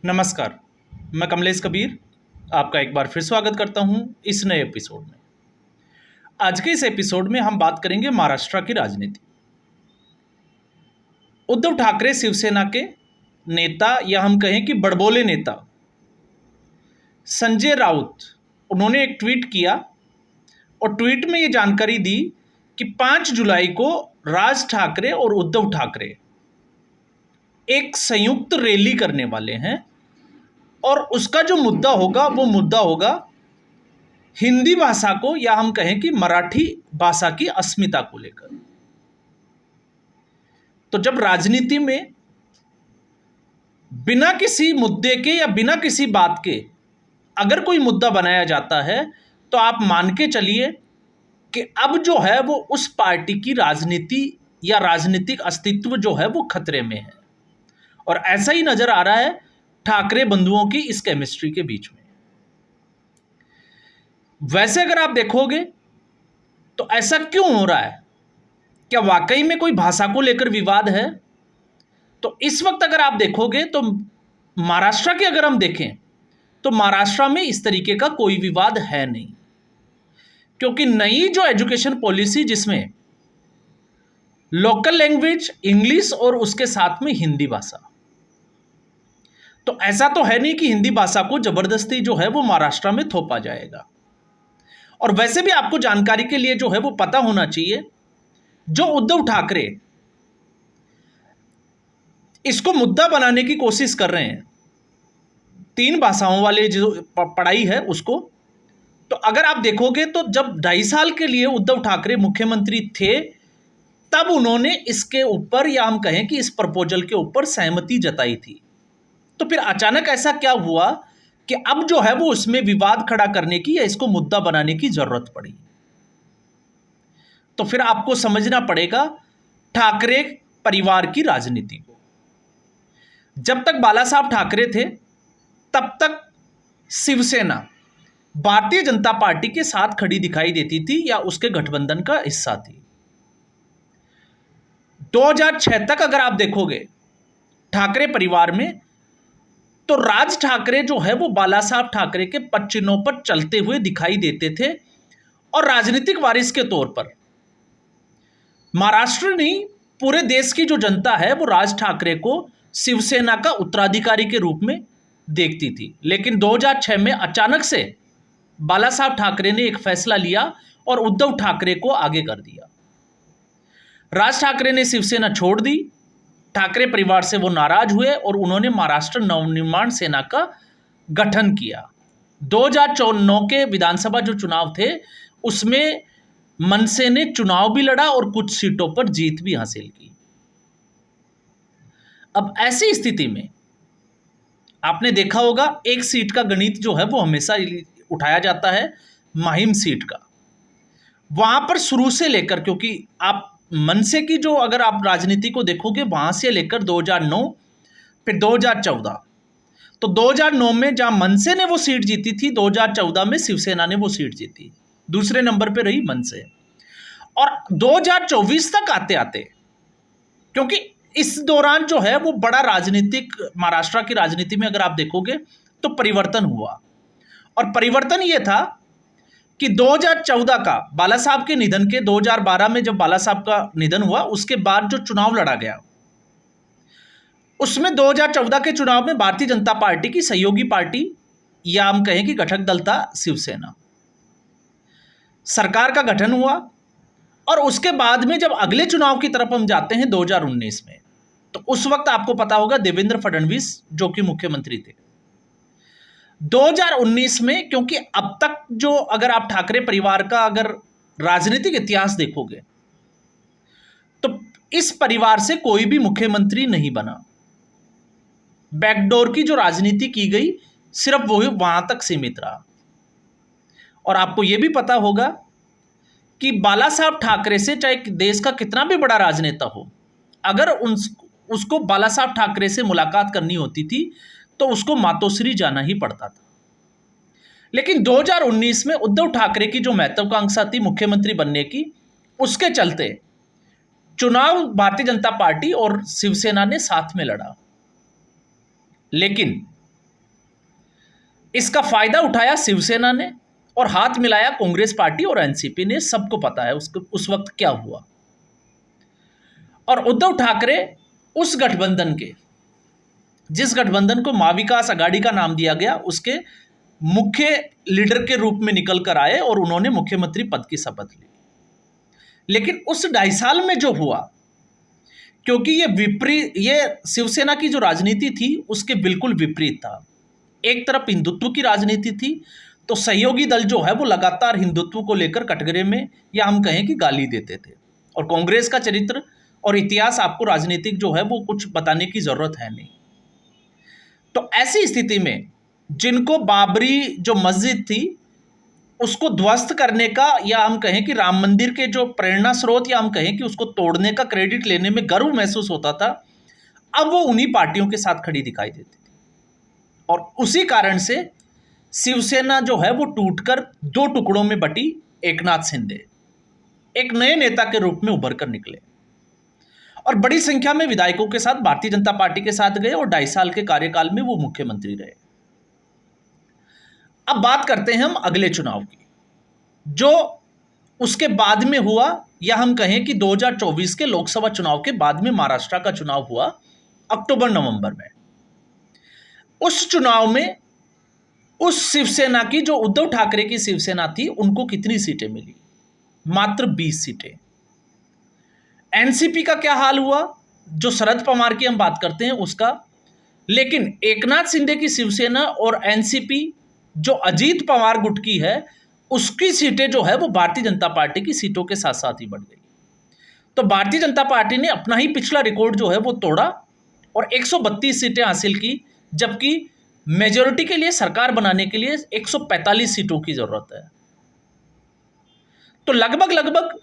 नमस्कार। मैं कमलेश कबीर आपका एक बार फिर स्वागत करता हूं इस नए एपिसोड में। आज के इस एपिसोड में हम बात करेंगे महाराष्ट्र की राजनीति। उद्धव ठाकरे शिवसेना के नेता या हम कहें कि बड़बोले नेता संजय राउत, उन्होंने एक ट्वीट किया और ट्वीट में ये जानकारी दी कि 5 जुलाई को राज ठाकरे और उद्धव ठाकरे एक संयुक्त रैली करने वाले हैं और उसका जो मुद्दा होगा वो मुद्दा होगा हिंदी भाषा को या हम कहें कि मराठी भाषा की अस्मिता को लेकर। तो जब राजनीति में बिना किसी मुद्दे के या बिना किसी बात के अगर कोई मुद्दा बनाया जाता है तो आप मान के चलिए कि अब जो है वो उस पार्टी की राजनीति या राजनीतिक अस्तित्व जो है वो खतरे में है। और ऐसा ही नजर आ रहा है ठाकरे बंधुओं की इस केमिस्ट्री के बीच में। वैसे अगर आप देखोगे तो ऐसा क्यों हो रहा है? क्या वाकई में कोई भाषा को लेकर विवाद है? तो इस वक्त अगर आप देखोगे तो महाराष्ट्र के अगर हम देखें तो महाराष्ट्र में इस तरीके का कोई विवाद है नहीं, क्योंकि नई जो एजुकेशन पॉलिसी जिसमें लोकल लैंग्वेज इंग्लिश और उसके साथ में हिंदी भाषा, तो ऐसा तो है नहीं कि हिंदी भाषा को जबरदस्ती जो है वो महाराष्ट्र में थोपा जाएगा। और वैसे भी आपको जानकारी के लिए जो है वो पता होना चाहिए, जो उद्धव ठाकरे इसको मुद्दा बनाने की कोशिश कर रहे हैं 3 भाषाओं वाले जो पढ़ाई है उसको, तो अगर आप देखोगे तो जब 2.5 साल के लिए उद्धव ठाकरे मुख्यमंत्री थे तब उन्होंने इसके ऊपर या हम कहें कि इस प्रपोजल के ऊपर सहमति जताई थी। तो फिर अचानक ऐसा क्या हुआ कि अब जो है वो उसमें विवाद खड़ा करने की या इसको मुद्दा बनाने की जरूरत पड़ी? तो फिर आपको समझना पड़ेगा ठाकरे परिवार की राजनीति को। जब तक बाला साहब ठाकरे थे तब तक शिवसेना भारतीय जनता पार्टी के साथ खड़ी दिखाई देती थी या उसके गठबंधन का हिस्सा थी। 2006 तक अगर आप देखोगे ठाकरे परिवार में तो राज ठाकरे जो है वो बाला साहब ठाकरे के पद चिन्हों पर चलते हुए दिखाई देते थे और राजनीतिक वारिस के तौर पर महाराष्ट्र नहीं पूरे देश की जो जनता है वो राज ठाकरे को शिवसेना का उत्तराधिकारी के रूप में देखती थी। लेकिन 2006 में अचानक से बाला साहब ठाकरे ने एक फैसला लिया और उद्धव ठाकरे को आगे कर दिया। राज ठाकरे ने शिवसेना छोड़ दी, ठाकरे परिवार से वो नाराज हुए और उन्होंने महाराष्ट्र नवनिर्माण सेना का गठन किया। 2009 के विधानसभा जो चुनाव थे उसमें मनसे ने चुनाव भी लड़ा और कुछ सीटों पर जीत भी हासिल की। अब ऐसी स्थिति में आपने देखा होगा एक सीट का गणित जो है वो हमेशा उठाया जाता है, माहिम सीट का। वहां पर शुरू से लेकर, क्योंकि आप मनसे की जो अगर आप राजनीति को देखोगे वहां से लेकर 2009 फिर 2014, तो 2009 में जहां मनसे ने वो सीट जीती थी 2014 में शिवसेना ने वो सीट जीती, दूसरे नंबर पे रही मनसे। और 2024 तक आते आते, क्योंकि इस दौरान जो है वो बड़ा राजनीतिक महाराष्ट्र की राजनीति में अगर आप देखोगे तो परिवर्तन हुआ। और परिवर्तन ये था कि 2014 का बाला साहब के निधन के 2012 में जब बाला साहब का निधन हुआ उसके बाद जो चुनाव लड़ा गया उसमें 2014 के चुनाव में भारतीय जनता पार्टी की सहयोगी पार्टी या हम कहें कि घटक दल था शिवसेना। सरकार का गठन हुआ और उसके बाद में जब अगले चुनाव की तरफ हम जाते हैं 2019 में, तो उस वक्त आपको पता होगा देवेंद्र फडणवीस जो कि मुख्यमंत्री थे। 2019 में, क्योंकि अब तक जो अगर आप ठाकरे परिवार का अगर राजनीतिक इतिहास देखोगे तो इस परिवार से कोई भी मुख्यमंत्री नहीं बना। बैकडोर की जो राजनीति की गई सिर्फ वो वहां तक सीमित रहा। और आपको यह भी पता होगा कि बाला साहब ठाकरे से चाहे देश का कितना भी बड़ा राजनेता हो, अगर उसको बाला साहब ठाकरे से मुलाकात करनी होती थी तो उसको मातोश्री जाना ही पड़ता था। लेकिन 2019 में उद्धव ठाकरे की जो महत्वाकांक्षा थी मुख्यमंत्री बनने की, उसके चलते चुनाव भारतीय जनता पार्टी और शिवसेना ने साथ में लड़ा। लेकिन इसका फायदा उठाया शिवसेना ने और हाथ मिलाया कांग्रेस पार्टी और एनसीपी ने। सबको पता है उस वक्त क्या हुआ। और उद्धव ठाकरे उस गठबंधन के, जिस गठबंधन को महाविकास आघाड़ी का नाम दिया गया, उसके मुख्य लीडर के रूप में निकल कर आए और उन्होंने मुख्यमंत्री पद की शपथ ली। लेकिन उस 2.5 साल में जो हुआ, क्योंकि ये शिवसेना की जो राजनीति थी उसके बिल्कुल विपरीत था। एक तरफ हिंदुत्व की राजनीति थी, तो सहयोगी दल जो है वो लगातार हिंदुत्व को लेकर कटघरे में, या हम कहें कि गाली देते थे। और कांग्रेस का चरित्र और इतिहास आपको राजनीतिक जो है वो कुछ बताने की जरूरत है नहीं। तो ऐसी स्थिति में जिनको बाबरी जो मस्जिद थी उसको ध्वस्त करने का, या हम कहें कि राम मंदिर के जो प्रेरणा स्रोत, या हम कहें कि उसको तोड़ने का क्रेडिट लेने में गर्व महसूस होता था, अब वो उन्हीं पार्टियों के साथ खड़ी दिखाई देती थी। और उसी कारण से शिवसेना जो है वो टूटकर 2 टुकड़ों में बटी। एकनाथ शिंदे एक नए नेता के रूप में उभर कर निकले और बड़ी संख्या में विधायकों के साथ भारतीय जनता पार्टी के साथ गए और 2.5 साल के कार्यकाल में वो मुख्यमंत्री रहे। अब बात करते हैं हम अगले चुनाव की, जो उसके बाद में हुआ, या हम कहें कि 2024 के लोकसभा चुनाव के बाद में महाराष्ट्र का चुनाव हुआ अक्टूबर-नवंबर में। उस चुनाव में उस शिवसेना की, जो उद्धव ठाकरे की शिवसेना थी, उनको कितनी सीटें मिली? मात्र 20 सीटें। एनसीपी का क्या हाल हुआ, जो शरद पवार की हम बात करते हैं उसका। लेकिन एकनाथ शिंदे की शिवसेना और एनसीपी जो अजीत पवार गुट की है, उसकी सीटें जो है वो भारतीय जनता पार्टी की सीटों के साथ साथ ही बढ़ गई। तो भारतीय जनता पार्टी ने अपना ही पिछला रिकॉर्ड जो है वो तोड़ा और 132 सीटें हासिल की, जबकि मेजॉरिटी के लिए, सरकार बनाने के लिए 145 सीटों की जरूरत है। तो लगभग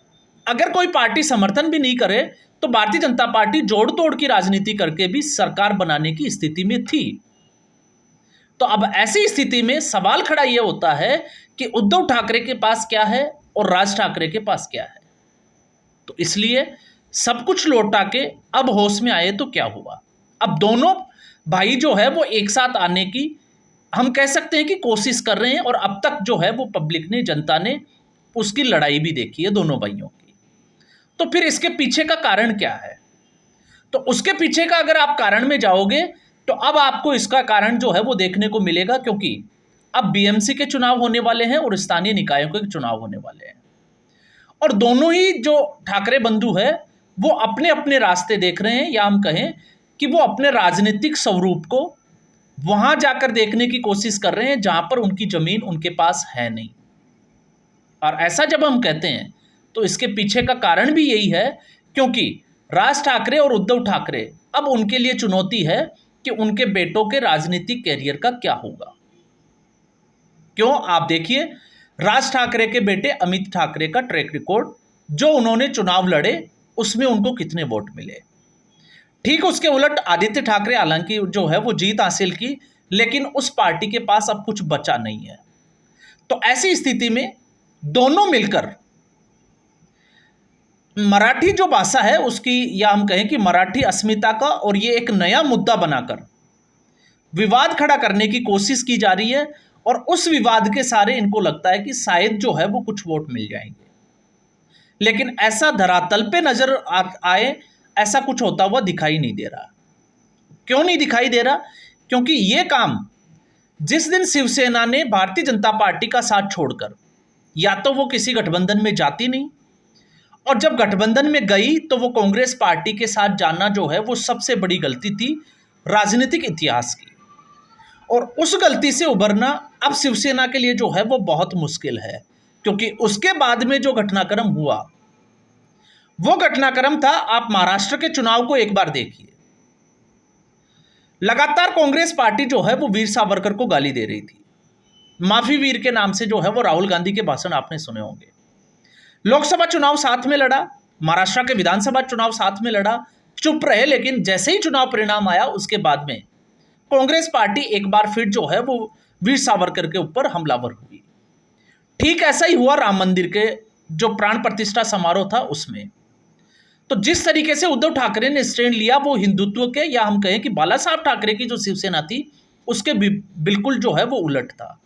अगर कोई पार्टी समर्थन भी नहीं करे तो भारतीय जनता पार्टी जोड़ तोड़ की राजनीति करके भी सरकार बनाने की स्थिति में थी। तो अब ऐसी स्थिति में सवाल खड़ा यह होता है कि उद्धव ठाकरे के पास क्या है और राज ठाकरे के पास क्या है। तो इसलिए सब कुछ लौटा के अब होश में आए तो क्या हुआ। अब दोनों भाई जो है वो एक साथ आने की, हम कह सकते हैं कि कोशिश कर रहे हैं, और अब तक जो है वो पब्लिक ने, जनता ने उसकी लड़ाई भी देखी है दोनों भाइयों की। तो फिर इसके पीछे का कारण क्या है? तो उसके पीछे का अगर आप कारण में जाओगे तो अब आपको इसका कारण जो है वो देखने को मिलेगा, क्योंकि अब बीएमसी के चुनाव होने वाले हैं और स्थानीय निकायों के चुनाव होने वाले हैं, और दोनों ही जो ठाकरे बंधु है वो अपने अपने रास्ते देख रहे हैं, या हम कहें कि वो अपने राजनीतिक स्वरूप को वहां जाकर देखने की कोशिश कर रहे हैं जहां पर उनकी जमीन उनके पास है नहीं। और ऐसा जब हम कहते हैं तो इसके पीछे का कारण भी यही है, क्योंकि राज ठाकरे और उद्धव ठाकरे, अब उनके लिए चुनौती है कि उनके बेटों के राजनीतिक कैरियर का क्या होगा। क्यों? आप देखिए राज ठाकरे के बेटे अमित ठाकरे का ट्रैक रिकॉर्ड, जो उन्होंने चुनाव लड़े उसमें उनको कितने वोट मिले। ठीक उसके उलट आदित्य ठाकरे हालांकि जो है वो जीत हासिल की, लेकिन उस पार्टी के पास अब कुछ बचा नहीं है। तो ऐसी स्थिति में दोनों मिलकर मराठी जो भाषा है उसकी, या हम कहें कि मराठी अस्मिता का, और ये एक नया मुद्दा बनाकर विवाद खड़ा करने की कोशिश की जा रही है, और उस विवाद के सारे इनको लगता है कि शायद जो है वो कुछ वोट मिल जाएंगे। लेकिन ऐसा धरातल पे नजर आए, ऐसा कुछ होता हुआ दिखाई नहीं दे रहा। क्यों नहीं दिखाई दे रहा? क्योंकि ये काम जिस दिन शिवसेना ने भारतीय जनता पार्टी का साथ छोड़कर, या तो वो किसी गठबंधन में जाती नहीं, और जब गठबंधन में गई तो वो कांग्रेस पार्टी के साथ जाना जो है वो सबसे बड़ी गलती थी राजनीतिक इतिहास की। और उस गलती से उभरना अब शिवसेना के लिए जो है वो बहुत मुश्किल है, क्योंकि उसके बाद में जो घटनाक्रम हुआ वो घटनाक्रम था, आप महाराष्ट्र के चुनाव को एक बार देखिए। लगातार कांग्रेस पार्टी जो है वो वीर सावरकर को गाली दे रही थी। माफी वीर के नाम से जो है वो राहुल गांधी के भाषण आपने सुने होंगे। लोकसभा चुनाव साथ में लड़ा, महाराष्ट्र के विधानसभा चुनाव साथ में लड़ा, चुप रहे। लेकिन जैसे ही चुनाव परिणाम आया उसके बाद में कांग्रेस पार्टी एक बार फिर जो है वो वीर सावरकर के ऊपर हमलावर हुई। ठीक ऐसा ही हुआ राम मंदिर के जो प्राण प्रतिष्ठा समारोह था उसमें। तो जिस तरीके से उद्धव ठाकरे ने स्टैंड लिया वो हिंदुत्व के, या हम कहें कि बाला साहब ठाकरे की जो शिवसेना थी उसके बिल्कुल जो है वो उलट था।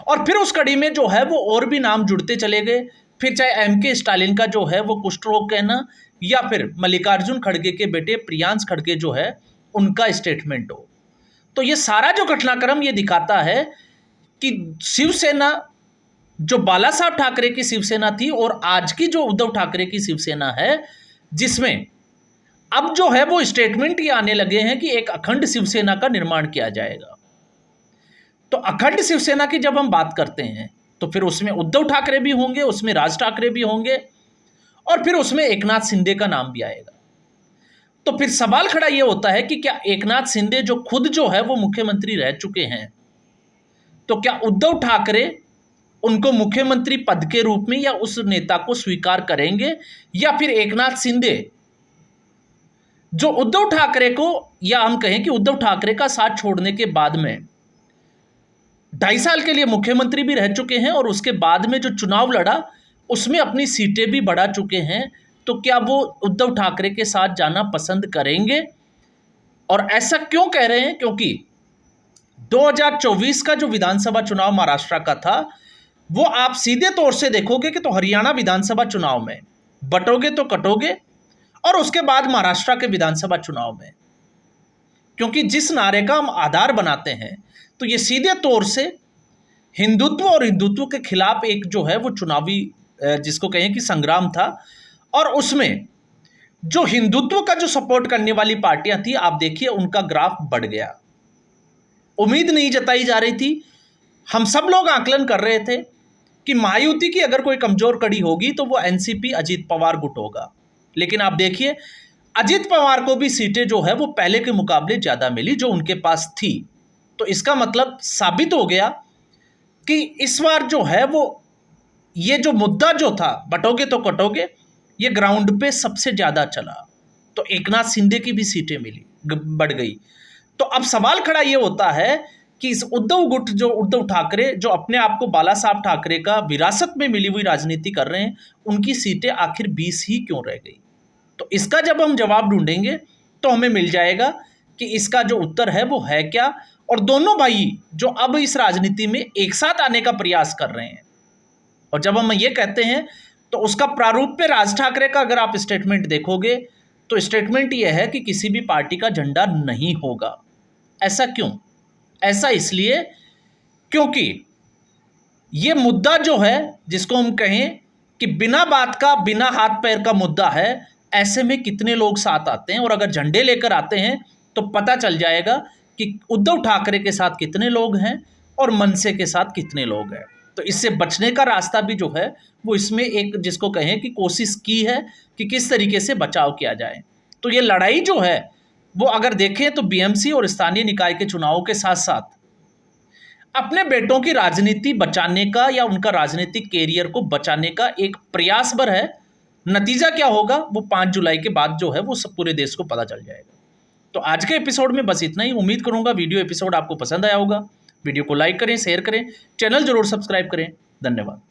और फिर उस कड़ी में जो है वो और भी नाम जुड़ते चले गए, फिर चाहे एम.के. स्टालिन का जो है वो कुष्ठ रोग कहना, या फिर मल्लिकार्जुन खड़गे के बेटे प्रियांश खड़गे जो है उनका स्टेटमेंट हो। तो ये सारा जो घटनाक्रम ये दिखाता है कि शिवसेना जो बाला साहब ठाकरे की शिवसेना थी और आज की जो उद्धव ठाकरे की शिवसेना है, जिसमें अब जो है वो स्टेटमेंट ये आने लगे हैं कि एक अखंड शिवसेना का निर्माण किया जाएगा। तो अखंड शिवसेना की जब हम बात करते हैं तो फिर उसमें उद्धव ठाकरे भी होंगे, उसमें राज ठाकरे भी होंगे, और फिर उसमें एकनाथ शिंदे का नाम भी आएगा। तो फिर सवाल खड़ा यह होता है कि क्या एकनाथ शिंदे जो खुद जो है वो मुख्यमंत्री रह चुके हैं, तो क्या उद्धव ठाकरे उनको मुख्यमंत्री पद के रूप में या उस नेता को स्वीकार करेंगे, या फिर एकनाथ शिंदे जो उद्धव ठाकरे को, या हम कहें कि उद्धव ठाकरे का साथ छोड़ने के बाद में 2.5 साल के लिए मुख्यमंत्री भी रह चुके हैं और उसके बाद में जो चुनाव लड़ा उसमें अपनी सीटें भी बढ़ा चुके हैं, तो क्या वो उद्धव ठाकरे के साथ जाना पसंद करेंगे? और ऐसा क्यों कह रहे हैं? क्योंकि 2024 का जो विधानसभा चुनाव महाराष्ट्र का था, वो आप सीधे तौर से देखोगे कि तो हरियाणा विधानसभा चुनाव में बटोगे तो कटोगे, और उसके बाद महाराष्ट्र के विधानसभा चुनाव में, क्योंकि जिस नारे का हम आधार बनाते हैं तो ये सीधे तौर से हिंदुत्व और हिंदुत्व के खिलाफ एक जो है वो चुनावी जिसको कहें कि संग्राम था, और उसमें जो हिंदुत्व का जो सपोर्ट करने वाली पार्टियां थी, आप देखिए उनका ग्राफ बढ़ गया। उम्मीद नहीं जताई जा रही थी, हम सब लोग आकलन कर रहे थे कि महायुति की अगर कोई कमजोर कड़ी होगी तो वो एनसीपी अजीत पवार गुट होगा, लेकिन आप देखिए अजीत पवार को भी सीटें जो है वो पहले के मुकाबले ज्यादा मिली जो उनके पास थी। तो इसका मतलब साबित हो गया कि इस बार जो है वो ये जो मुद्दा जो था बटोगे तो कटोगे, ये ग्राउंड पे सबसे ज़्यादा चला। तो एकनाथ शिंदे की भी सीटें मिली, बढ़ गई। तो अब सवाल खड़ा ये होता है कि इस उद्धव गुट जो उद्धव ठाकरे जो अपने आप को बाला साहब ठाकरे का विरासत में मिली हुई राजनीति कर रहे हैं, उनकी सीटें आखिर 20 ही क्यों रह गई? तो इसका जब हम जवाब ढूंढेंगे तो हमें मिल जाएगा कि इसका जो उत्तर है वो है क्या। और दोनों भाई जो अब इस राजनीति में एक साथ आने का प्रयास कर रहे हैं, और जब हम ये कहते हैं तो उसका प्रारूप पे राज ठाकरे का अगर आप स्टेटमेंट देखोगे तो स्टेटमेंट ये है कि किसी भी पार्टी का झंडा नहीं होगा। ऐसा क्यों? ऐसा इसलिए क्योंकि ये मुद्दा जो है जिसको हम कहें कि बिना बात का बिना हाथ पैर का मुद्दा है, ऐसे में कितने लोग साथ आते हैं, और अगर झंडे लेकर आते हैं तो पता चल जाएगा कि उद्धव ठाकरे के साथ कितने लोग हैं और मनसे के साथ कितने लोग हैं। तो इससे बचने का रास्ता भी जो है वो इसमें एक जिसको कहें कि कोशिश की है कि किस तरीके से बचाव किया जाए। तो ये लड़ाई जो है वो अगर देखें तो बीएमसी और स्थानीय निकाय के चुनावों के साथ साथ अपने बेटों की राजनीति बचाने का या उनका राजनीतिक कैरियर को बचाने का एक प्रयास भर है। नतीजा क्या होगा वो 5 जुलाई के बाद जो है वो सब पूरे देश को पता चल जाएगा। तो आज के एपिसोड में बस इतना ही। उम्मीद करूंगा वीडियो एपिसोड आपको पसंद आया होगा। वीडियो को लाइक करें, शेयर करें, चैनल जरूर सब्सक्राइब करें। धन्यवाद।